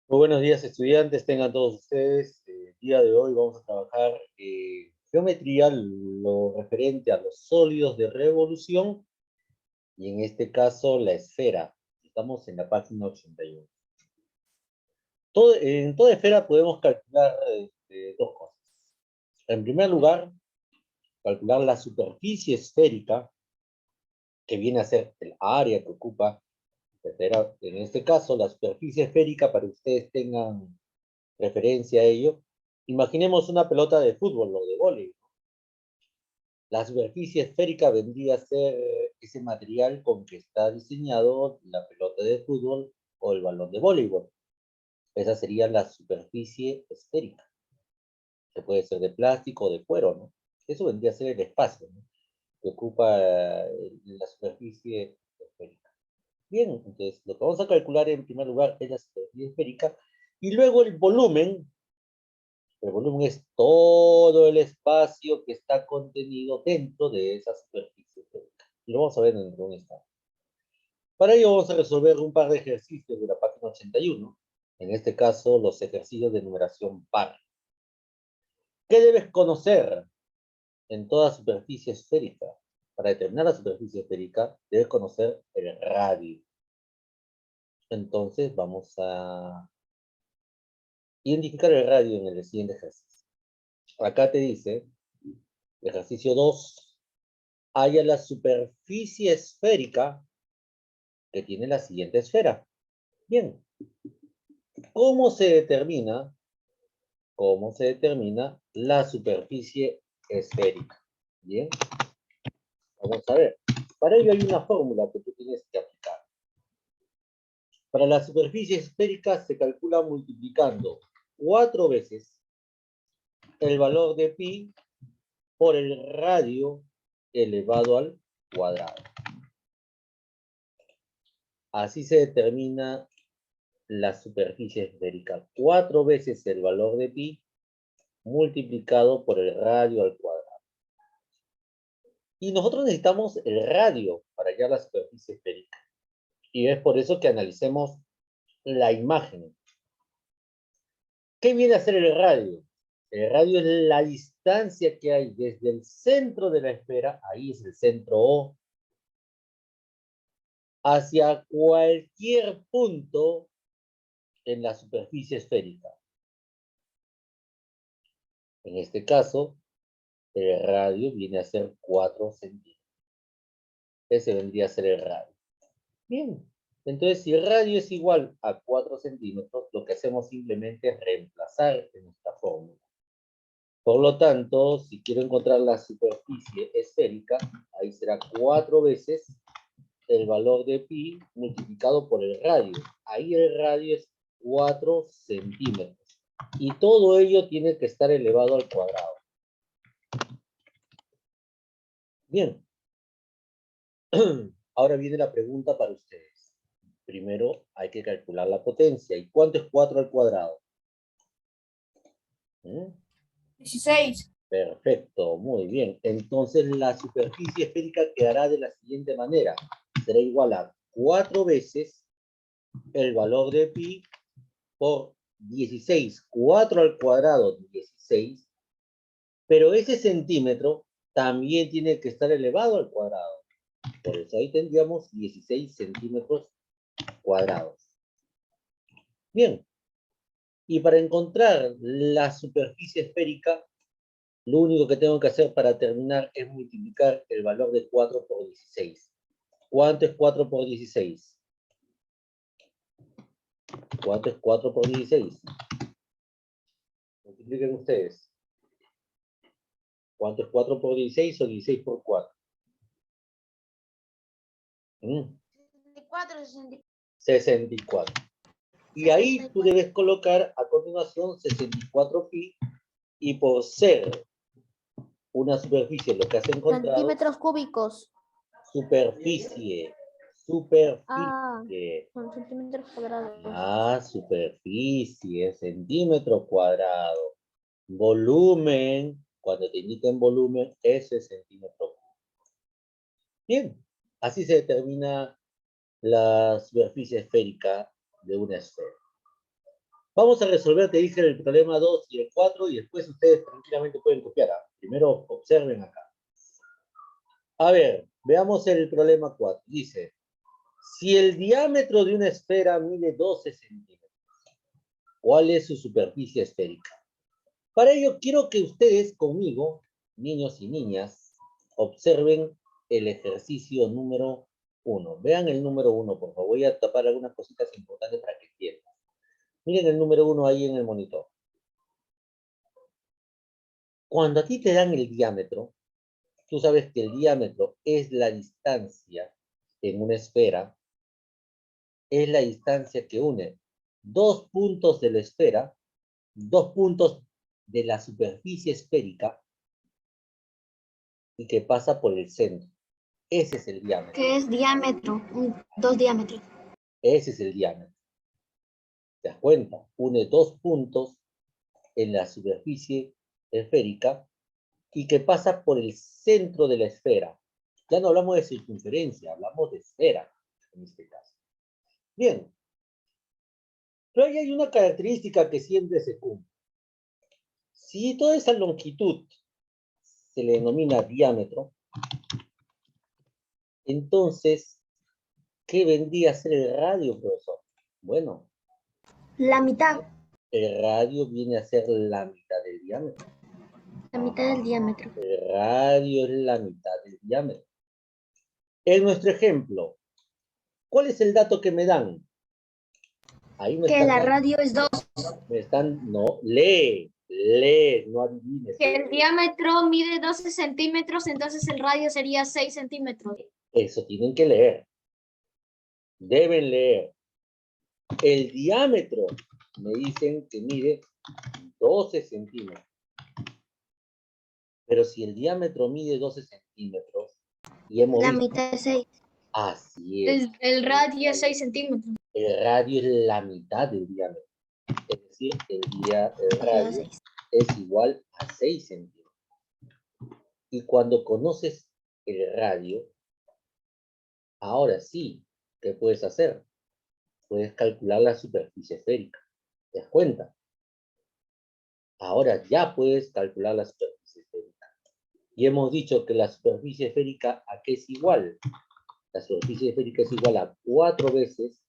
Muy buenos días, estudiantes, tengan todos ustedes. El día de hoy vamos a trabajar geometría, lo referente a los sólidos de revolución y en este caso la esfera. Estamos en la página 81. En toda esfera podemos calcular dos cosas. En primer lugar, calcular la superficie esférica, que viene a ser el área que ocupa la esfera. En este caso, la superficie esférica, para que ustedes tengan referencia a ello, imaginemos una pelota de fútbol o de vóley. La superficie esférica vendría a ser ese material con que está diseñado la pelota de fútbol o el balón de voleibol. Esa sería la superficie esférica, que puede ser de plástico o de cuero, ¿no? Eso vendría a ser el espacio, ¿no?, que ocupa la superficie esférica. Bien, entonces lo que vamos a calcular en primer lugar es la superficie esférica y luego el volumen. El volumen es todo el espacio que está contenido dentro de esa superficie esférica. Y lo vamos a ver dentro de un instante. Para ello vamos a resolver un par de ejercicios de la página 81. En este caso, los ejercicios de numeración par. ¿Qué debes conocer en toda superficie esférica? Para determinar la superficie esférica, debes conocer el radio. Entonces, vamos a identificar el radio en el siguiente ejercicio. Acá te dice, ejercicio 2, haya la superficie esférica que tiene la siguiente esfera. Bien, ¿cómo se determina? ¿Cómo se determina la superficie esférica? Bien, vamos a ver. Para ello hay una fórmula que tú tienes que aplicar. Para la superficie esférica se calcula multiplicando 4 veces el valor de pi por el radio elevado al cuadrado. Así se determina la superficie esférica. 4 veces el valor de pi multiplicado por el radio al cuadrado. Y nosotros necesitamos el radio para hallar la superficie esférica. Y es por eso que analicemos la imagen. ¿Qué viene a ser el radio? El radio es la distancia que hay desde el centro de la esfera, ahí es el centro O, hacia cualquier punto en la superficie esférica. En este caso, el radio viene a ser 4 centímetros. Ese vendría a ser el radio. Bien, entonces si el radio es igual a 4 centímetros, lo que hacemos simplemente es reemplazar en nuestra fórmula. Por lo tanto, si quiero encontrar la superficie esférica, ahí será 4 veces el valor de pi multiplicado por el radio. Ahí el radio es 4 centímetros. Y todo ello tiene que estar elevado al cuadrado. Bien. Ahora viene la pregunta para ustedes. Primero hay que calcular la potencia. ¿Y cuánto es 4 al cuadrado? 16. Perfecto, muy bien. Entonces la superficie esférica quedará de la siguiente manera. Será igual a 4 veces el valor de pi por 16. 4 al cuadrado, 16. Pero ese centímetro también tiene que estar elevado al cuadrado. Por eso ahí tendríamos 16 centímetros cuadrados. Bien. Y para encontrar la superficie esférica, lo único que tengo que hacer para terminar es multiplicar el valor de 4 por 16. ¿Cuánto es 4 por 16? ¿Cuánto es 4 por 16? Multipliquen ustedes. ¿Cuánto es 4 por 16 o 16 por 4? 64, 64. Y ahí tú debes colocar a continuación 64 pi, y por ser una superficie lo que has encontrado... centímetros cúbicos. Superficie. Son centímetros cuadrados. Superficie, centímetro cuadrado. Volumen, cuando te indiquen volumen, ese es centímetro cúbico. Bien, así se determina la superficie esférica de una esfera. Vamos a resolver, te dije, el problema 2 y el 4 y después ustedes tranquilamente pueden copiar. Primero observen acá. A ver, veamos el problema 4. Dice, si el diámetro de una esfera mide 12 centímetros, ¿cuál es su superficie esférica? Para ello, quiero que ustedes conmigo, niños y niñas, observen el ejercicio número 1. Vean el número 1, por favor. Voy a tapar algunas cositas importantes para que entiendan. Miren el número 1 ahí en el monitor. Cuando a ti te dan el diámetro, tú sabes que el diámetro es la distancia en una esfera, es la distancia que une dos puntos de la esfera, dos puntos de la superficie esférica y que pasa por el centro. Ese es el diámetro. ¿Qué es diámetro? Dos diámetros. Ese es el diámetro. ¿Te das cuenta? Une dos puntos en la superficie esférica y que pasa por el centro de la esfera. Ya no hablamos de circunferencia, hablamos de esfera en este caso. Bien, pero ahí hay una característica que siempre se cumple. Si toda esa longitud se le denomina diámetro, entonces, ¿qué vendría a ser el radio, profesor? Bueno, La mitad. el radio viene a ser la mitad del diámetro. La mitad del diámetro. El radio es la mitad del diámetro. En nuestro ejemplo, ¿cuál es el dato que me dan? Ahí me Que están la dando, radio es 2. no, no adivines. Si el diámetro mide 12 centímetros, entonces el radio sería 6 centímetros. Eso tienen que leer. Deben leer. El diámetro, me dicen que mide 12 centímetros. Pero si el diámetro mide 12 centímetros, y hemos La visto, mitad es 6. así es. El radio es 6 centímetros. El radio es la mitad del diámetro. Es decir, el radio es igual a 6 centímetros. Y cuando conoces el radio, ahora sí, ¿qué puedes hacer? Puedes calcular la superficie esférica. ¿Te das cuenta? Ahora ya puedes calcular la superficie esférica. Y hemos dicho que la superficie esférica, ¿a qué es igual? La superficie esférica es igual a 4 veces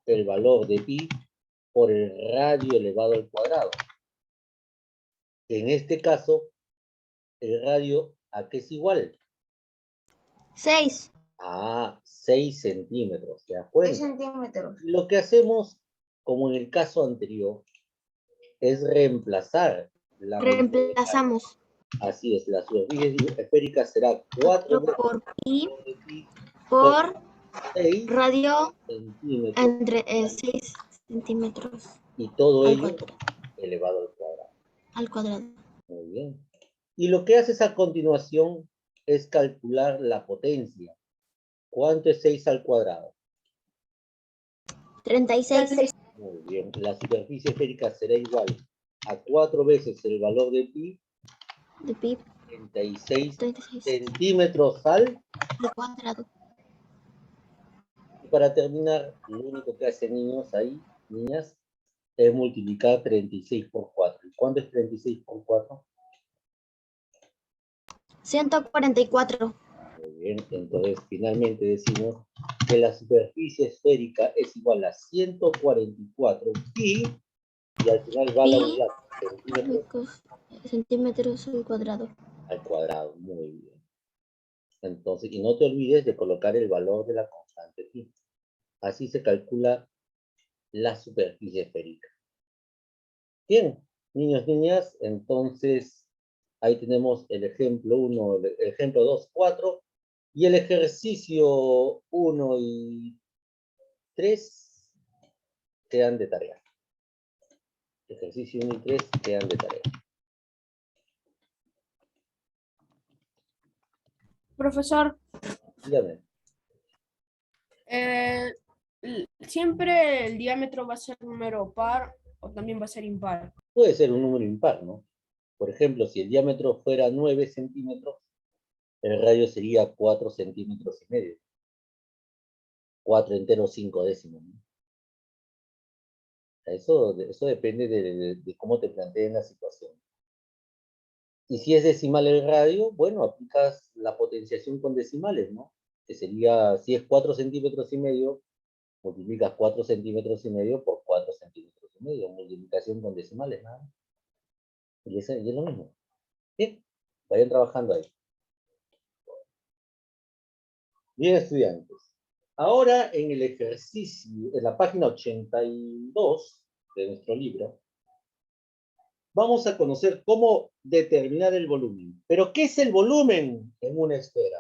el valor de pi por el radio elevado al cuadrado. En este caso, el radio, ¿a qué es igual? 6. A 6 centímetros, ¿te das cuenta? 6 centímetros. Lo que hacemos, como en el caso anterior, es reemplazar la medida del radio. Reemplazamos. Así es, la superficie esférica será 4 veces Por pi de pi por 6 radio centímetros entre 6 centímetros y todo al ello cuadrado. elevado al cuadrado. Al cuadrado. Muy bien. Y lo que haces a continuación es calcular la potencia. ¿Cuánto es 6 al cuadrado? 36. Muy bien. La superficie esférica será igual a 4 veces el valor de pi, De pi. 36 36 centímetros al. cuadrado. Y para terminar, lo único que hacen niños ahí, niñas, es multiplicar 36 por 4. ¿Y cuánto es 36 por 4? 144. Muy bien, entonces finalmente decimos que la superficie esférica es igual a 144 pi, y al final va a la unidad Centímetros al cuadrado. al cuadrado. Muy bien. Entonces, y no te olvides de colocar el valor de la constante pi. Así se calcula la superficie esférica. Bien, niños, niñas, entonces ahí tenemos el ejemplo 1, el ejemplo 2, 4, y el ejercicio 1 y 3 quedan de tarea. Ejercicio 1 y 3 quedan de tarea. Profesor, Dígame. ¿siempre el diámetro va a ser número par o también va a ser impar? Puede ser un número impar, ¿no? Por ejemplo, si el diámetro fuera 9 centímetros, el radio sería 4 centímetros y medio. 4 enteros 5 décimos, ¿no? Eso depende de cómo te planteen la situación. Y si es decimal el radio, bueno, aplicas la potenciación con decimales, ¿no? Que sería, si es 4 centímetros y medio, multiplicas 4 centímetros y medio por 4 centímetros y medio, multiplicación con decimales, nada. Y es lo mismo. Bien, vayan trabajando ahí. Bien, estudiantes. Ahora en el ejercicio, en la página 82 de nuestro libro, vamos a conocer cómo determinar el volumen. ¿Pero qué es el volumen en una esfera?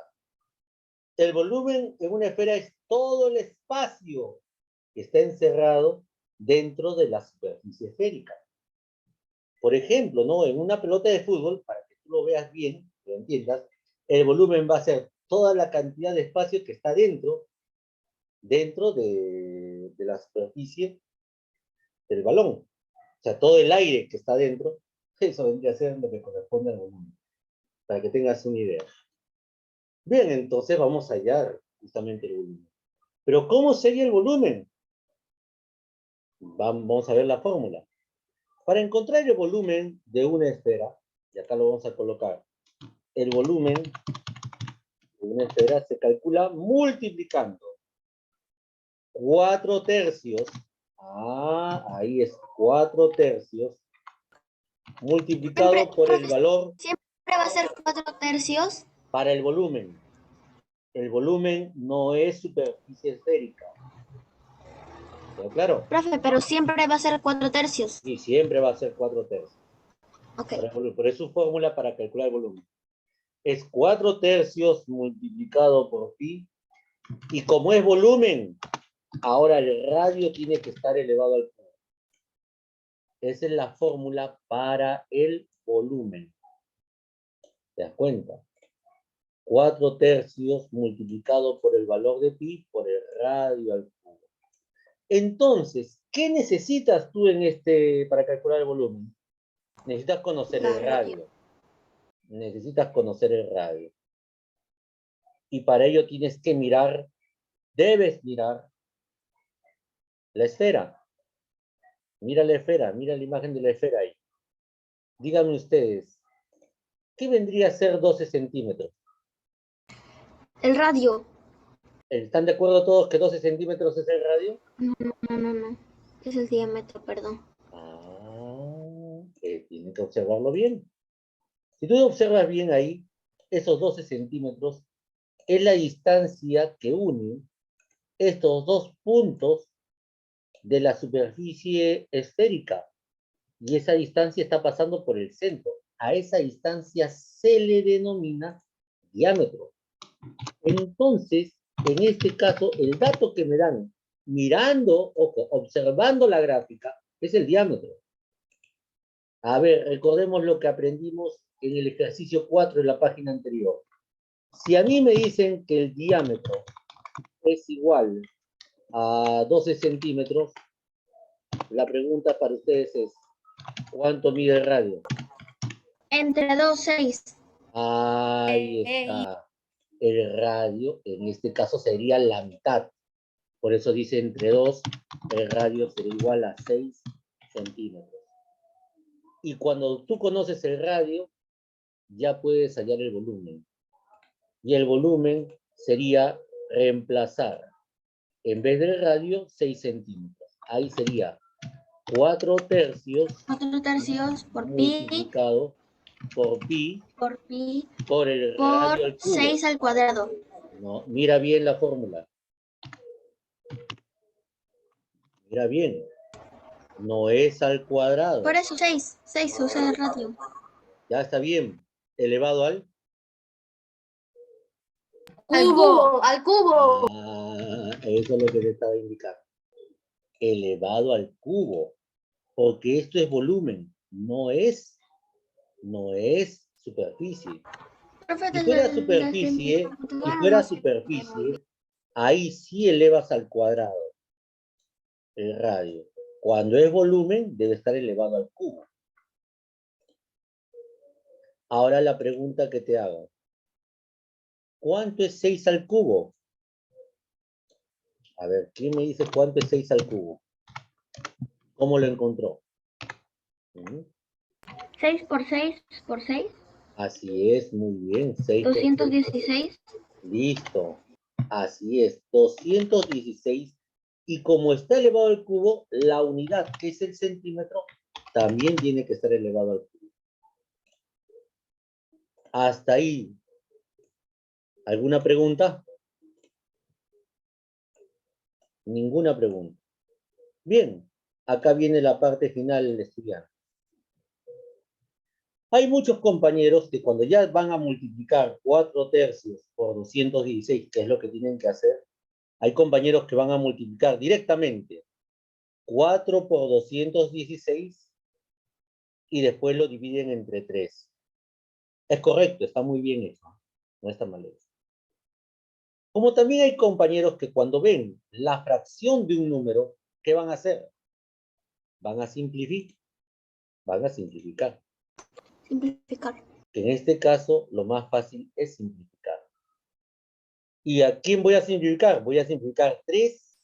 El volumen en una esfera es todo el espacio que está encerrado dentro de la superficie esférica. Por ejemplo, ¿no? En una pelota de fútbol, para que tú lo veas bien, lo entiendas, el volumen va a ser toda la cantidad de espacio que está dentro de la superficie del balón. O sea, todo el aire que está dentro, eso vendría a ser lo que corresponde al volumen, para que tengas una idea. Bien, entonces vamos a hallar justamente el volumen. Pero ¿cómo sería el volumen? Vamos a ver la fórmula. Para encontrar el volumen de una esfera, y acá lo vamos a colocar, el volumen de una esfera se calcula multiplicando 4 tercios, ahí es 4 tercios, multiplicado por el valor. Siempre va a ser 4 tercios. Para el volumen. El volumen no es superficie esférica. ¿Quedó claro? Profe, pero siempre va a ser 4 tercios. Y siempre va a ser 4 tercios. Ok. Por eso su fórmula para calcular el volumen. Es 4 tercios multiplicado por pi. Y como es volumen, ahora el radio tiene que estar elevado al cubo. Esa es la fórmula para el volumen. ¿Te das cuenta? 4 tercios multiplicado por el valor de pi por el radio al cubo. Entonces, ¿qué necesitas tú para calcular el volumen? Necesitas conocer el radio. Necesitas conocer el radio. Y para ello tienes que debes mirar la esfera. Mira la esfera, mira la imagen de la esfera ahí. Díganme ustedes, ¿qué vendría a ser 12 centímetros? El radio. ¿Están de acuerdo todos que 12 centímetros es el radio? No. Es el diámetro, perdón. Tienen que observarlo bien. Si tú observas bien ahí, esos 12 centímetros es la distancia que une estos dos puntos de la superficie esférica. Y esa distancia está pasando por el centro. A esa distancia se le denomina diámetro. Entonces, en este caso, el dato que me dan mirando, ojo, observando la gráfica, es el diámetro. A ver, recordemos lo que aprendimos en el ejercicio 4 de la página anterior. Si a mí me dicen que el diámetro es igual a 12 centímetros, la pregunta para ustedes es, ¿cuánto mide el radio? Entre 2, 6. Ahí está. El radio, en este caso, sería la mitad. Por eso dice entre 2, el radio será igual a 6 centímetros. Y cuando tú conoces el radio, ya puedes hallar el volumen. Y el volumen sería reemplazar, en vez del radio, 6 centímetros. Ahí sería 4 tercios. 4 tercios por pi. Multiplicado por pi. Por pi. Por el radio al cubo. 6 al cuadrado. No, mira bien la fórmula. Mira bien. No es al cuadrado. Por eso 6. 6 usa el radio. Ya está bien. Elevado al cubo. Al cubo. Eso es lo que te estaba indicando. Elevado al cubo. Porque esto es volumen. No es superficie. Si fuera superficie, ahí sí elevas al cuadrado el radio. Cuando es volumen, debe estar elevado al cubo. Ahora la pregunta que te hago. ¿Cuánto es 6 al cubo? A ver, ¿quién me dice cuánto es 6 al cubo? ¿Cómo lo encontró? 6 por 6 por 6. Así es, muy bien. 6 por 6. 216. Listo. Así es, 216. Y como está elevado al cubo, la unidad, que es el centímetro, también tiene que estar elevado al cubo. Hasta ahí. ¿Alguna pregunta? Ninguna pregunta. Bien, acá viene la parte final del estudiante. Hay muchos compañeros que cuando ya van a multiplicar 4/3 por 216, que es lo que tienen que hacer, hay compañeros que van a multiplicar directamente 4 por 216 y después lo dividen entre 3. Es correcto, está muy bien hecho. No está mal hecho. Como también hay compañeros que cuando ven la fracción de un número, ¿qué van a hacer? Van a simplificar. Van a simplificar. Simplificar. Que en este caso, lo más fácil es simplificar. ¿Y a quién voy a simplificar? Voy a simplificar 3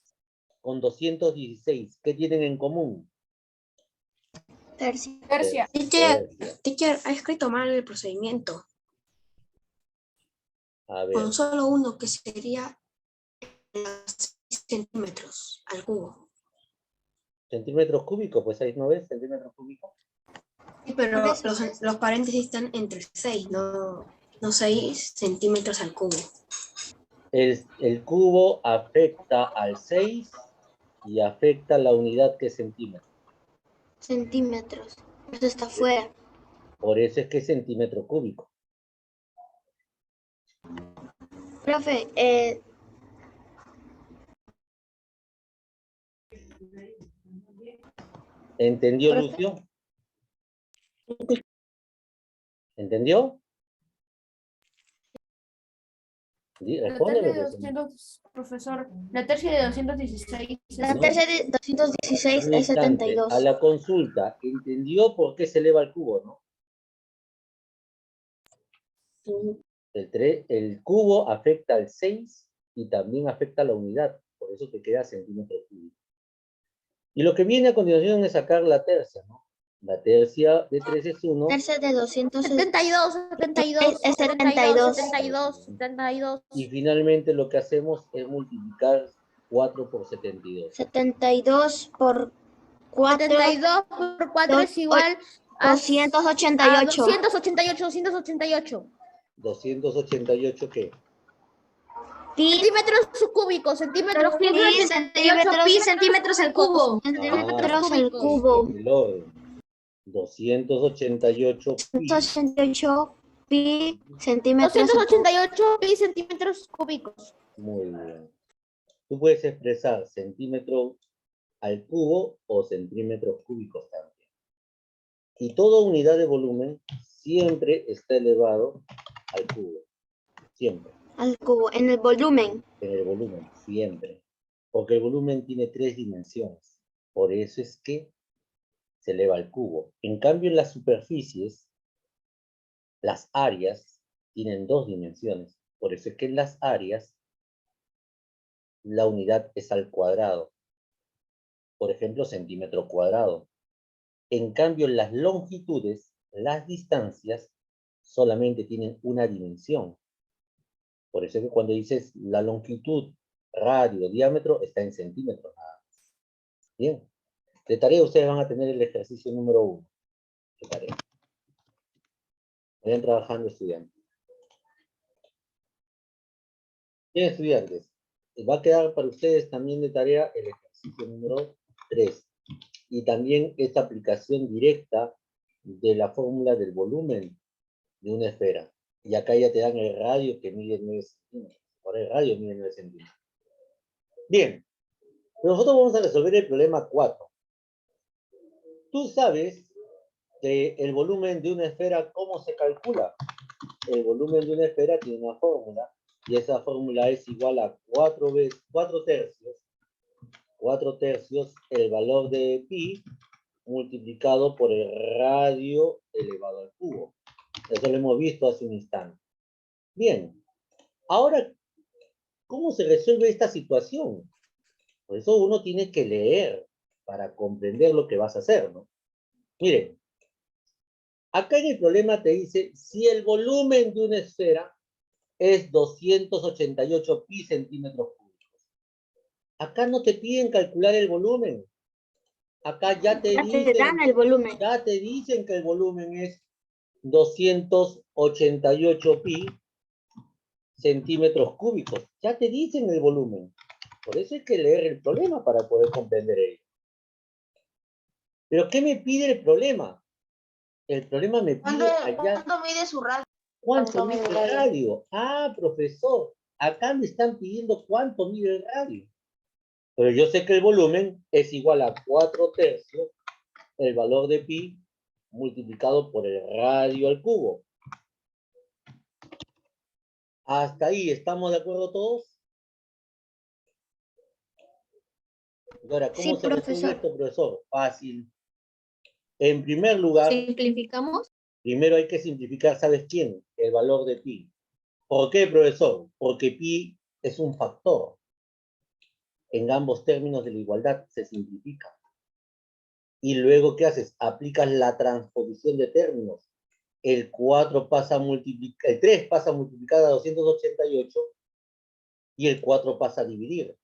con 216. ¿Qué tienen en común? Tercia. Tercia. Teacher, ha escrito mal el procedimiento. A ver. Con solo uno, que sería 6 centímetros al cubo. ¿Centímetros cúbicos? Pues ahí no ves, centímetros cúbicos. Sí, pero los paréntesis están entre 6, no 6 centímetros al cubo. El cubo afecta al 6 y afecta la unidad que es centímetro. Centímetros. Eso está fuera. Por eso es que es centímetro cúbico. Profe, ¿Entendió, Profe. Lucio? ¿Entendió? Sí, La respóndeme, tercia de pues. 200, profesor. La tercia de 216. La No. tercia de 216 Un es instante, 72. a la consulta, ¿entendió por qué se eleva el cubo, no? El cubo afecta al 6 y también afecta a la unidad, por eso te queda centímetro cúbico. Y lo que viene a continuación es sacar la tercia, ¿no? La tercia de 3 es 1. Tercia de 72, 72, Es 72, 72. 72, 72. Y finalmente lo que hacemos es multiplicar 4 por 72. 72 por 4. 72 por 4 es igual a 288. 288, 288. 288, ¿qué? Pi. Centímetros cúbicos, centímetros cúbicos, Pi, 78 pi centímetros al cubo. Centímetros al cubo. En el orden. 288 pi. 288 pi centímetros al cubo. 288 pi centímetros cúbicos. Muy bien. Tú puedes expresar centímetro al cubo o centímetros cúbicos también. Y toda unidad de volumen siempre está elevado al cubo. Siempre. Al cubo, en el volumen. En el volumen, siempre. Porque el volumen tiene 3 dimensiones. Por eso es que se eleva al cubo. En cambio, en las superficies, las áreas tienen 2 dimensiones. Por eso es que en las áreas, la unidad es al cuadrado. Por ejemplo, centímetro cuadrado. En cambio, en las longitudes, las distancias solamente tienen una dimensión. Por eso es que cuando dices la longitud, radio, diámetro, está en centímetros nada más. Bien. De tarea ustedes van a tener el ejercicio número 1. De tarea. Vayan trabajando estudiantes. Bien, estudiantes. Va a quedar para ustedes también de tarea el ejercicio número 3. Y también esta aplicación directa de la fórmula del volumen de una esfera. Y acá ya te dan el radio que mide 9 centímetros. Ahora el radio mide 9 centímetros. Bien. Nosotros vamos a resolver el problema 4. Tú sabes que el volumen de una esfera, ¿cómo se calcula? El volumen de una esfera tiene una fórmula. Y esa fórmula es igual a 4 tercios el valor de pi multiplicado por el radio elevado al cubo. Eso lo hemos visto hace un instante. Bien, ahora, ¿cómo se resuelve esta situación? Por eso uno tiene que leer para comprender lo que vas a hacer, ¿no? Miren, acá en el problema te dice, si el volumen de una esfera es 288 pi centímetros cúbicos. Acá no te piden calcular el volumen. Acá ya te dicen, el volumen. ya te dicen que el volumen es 288 pi centímetros cúbicos. Ya te dicen el volumen. Por eso hay que leer el problema para poder comprender ello. ¿Pero qué me pide el problema? El problema me pide allá... ¿Cuánto mide su radio? ¿Cuánto mide el radio? Ah, profesor, acá me están pidiendo cuánto mide el radio. Pero yo sé que el volumen es igual a 4/3 el valor de pi multiplicado por el radio al cubo. Hasta ahí, ¿estamos de acuerdo todos? Y ahora, ¿cómo Sí, se resuelve profesor. esto, profesor? Fácil. En primer lugar, ¿Simplificamos? primero hay que simplificar, ¿sabes quién? El valor de pi. ¿Por qué, profesor? Porque pi es un factor. En ambos términos de la igualdad se simplifica. Y luego, ¿qué haces? Aplicas la transposición de términos. El 4 pasa a multiplicar, el 3 pasa a multiplicar a 288 y el 4 pasa a dividir.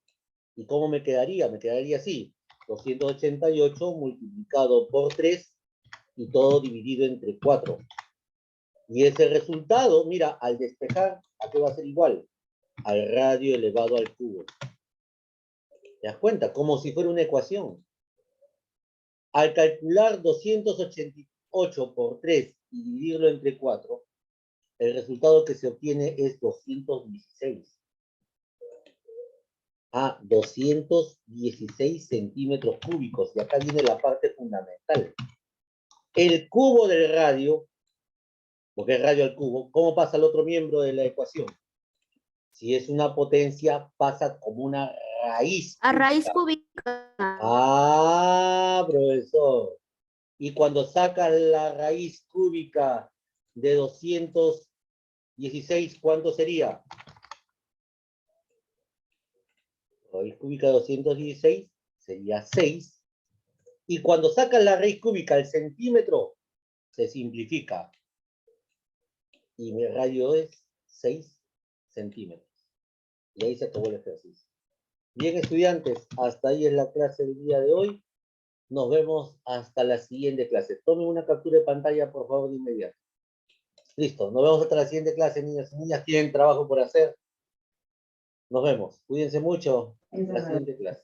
¿Y cómo me quedaría? Me quedaría así. 288 multiplicado por 3 y todo dividido entre 4. Y ese resultado, mira, al despejar, ¿a qué va a ser igual? Al radio elevado al cubo. ¿Te das cuenta? Como si fuera una ecuación. Al calcular 288 por 3 y dividirlo entre 4, el resultado que se obtiene es 216. 216 centímetros cúbicos. Y acá viene la parte fundamental. El cubo del radio, porque es radio al cubo, ¿cómo pasa al otro miembro de la ecuación? Si es una potencia, pasa como una raíz cúbica. A raíz cúbica. Profesor. Y cuando sacas la raíz cúbica de 216, ¿cuánto sería? Raíz cúbica de 216 sería 6. Y cuando sacas la raíz cúbica al centímetro, se simplifica. Y mi radio es 6 centímetros. Y ahí se acabó el ejercicio. Bien, estudiantes, hasta ahí es la clase del día de hoy. Nos vemos hasta la siguiente clase. Tomen una captura de pantalla, por favor, de inmediato. Listo, nos vemos hasta la siguiente clase, niños y niñas. Tienen trabajo por hacer. Nos vemos. Cuídense mucho. Hasta la siguiente clase.